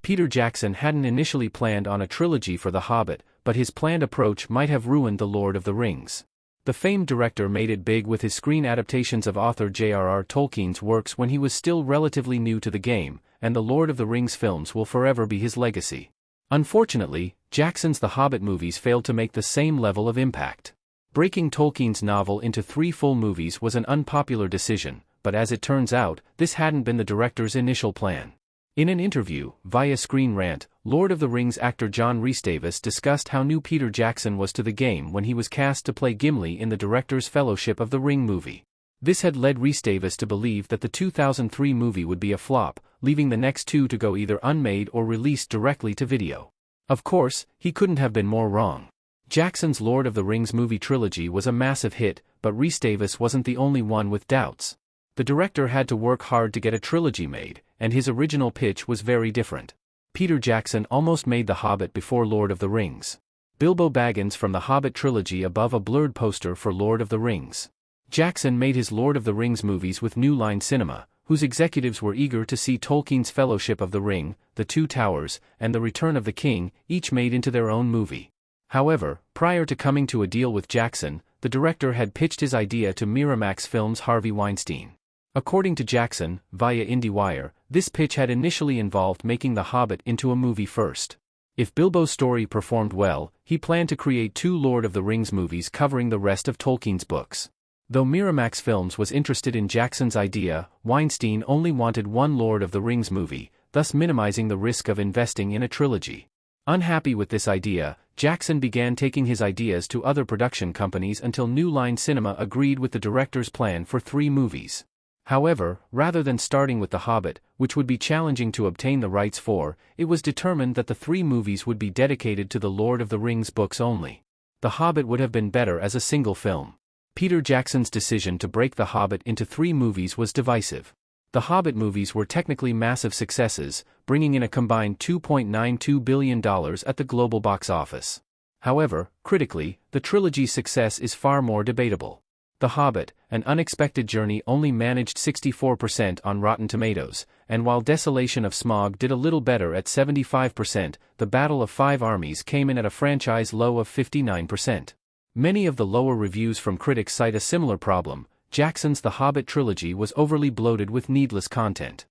Peter Jackson hadn't initially planned on a trilogy for The Hobbit, but his planned approach might have ruined The Lord of the Rings. The famed director made it big with his screen adaptations of author J.R.R. Tolkien's works when he was still relatively new to the game, and The Lord of the Rings films will forever be his legacy. Unfortunately, Jackson's The Hobbit movies failed to make the same level of impact. Breaking Tolkien's novel into 3 full movies was an unpopular decision, but as it turns out, this hadn't been the director's initial plan. In an interview, via Screen Rant, Lord of the Rings actor John Rhys-Davies discussed how new Peter Jackson was to the game when he was cast to play Gimli in the director's Fellowship of the Ring movie. This had led Rhys-Davies to believe that the 2003 movie would be a flop, leaving the next 2 to go either unmade or released directly to video. Of course, he couldn't have been more wrong. Jackson's Lord of the Rings movie trilogy was a massive hit, but Rhys-Davies wasn't the only one with doubts. The director had to work hard to get a trilogy made, and his original pitch was very different. Peter Jackson almost made The Hobbit before Lord of the Rings. Bilbo Baggins from the Hobbit trilogy above a blurred poster for Lord of the Rings. Jackson made his Lord of the Rings movies with New Line Cinema, whose executives were eager to see Tolkien's Fellowship of the Ring, The Two Towers, and The Return of the King, each made into their own movie. However, prior to coming to a deal with Jackson, the director had pitched his idea to Miramax Films' Harvey Weinstein. According to Jackson, via IndieWire, this pitch had initially involved making The Hobbit into a movie first. If Bilbo's story performed well, he planned to create 2 Lord of the Rings movies covering the rest of Tolkien's books. Though Miramax Films was interested in Jackson's idea, Weinstein only wanted 1 Lord of the Rings movie, thus minimizing the risk of investing in a trilogy. Unhappy with this idea, Jackson began taking his ideas to other production companies until New Line Cinema agreed with the director's plan for 3 movies. However, rather than starting with The Hobbit, which would be challenging to obtain the rights for, it was determined that the 3 movies would be dedicated to the Lord of the Rings books only. The Hobbit would have been better as a single film. Peter Jackson's decision to break The Hobbit into 3 movies was divisive. The Hobbit movies were technically massive successes, bringing in a combined $2.92 billion at the global box office. However, critically, the trilogy's success is far more debatable. The Hobbit, An Unexpected Journey only managed 64% on Rotten Tomatoes, and while Desolation of Smaug did a little better at 75%, The Battle of Five Armies came in at a franchise low of 59%. Many of the lower reviews from critics cite a similar problem. Jackson's The Hobbit trilogy was overly bloated with needless content.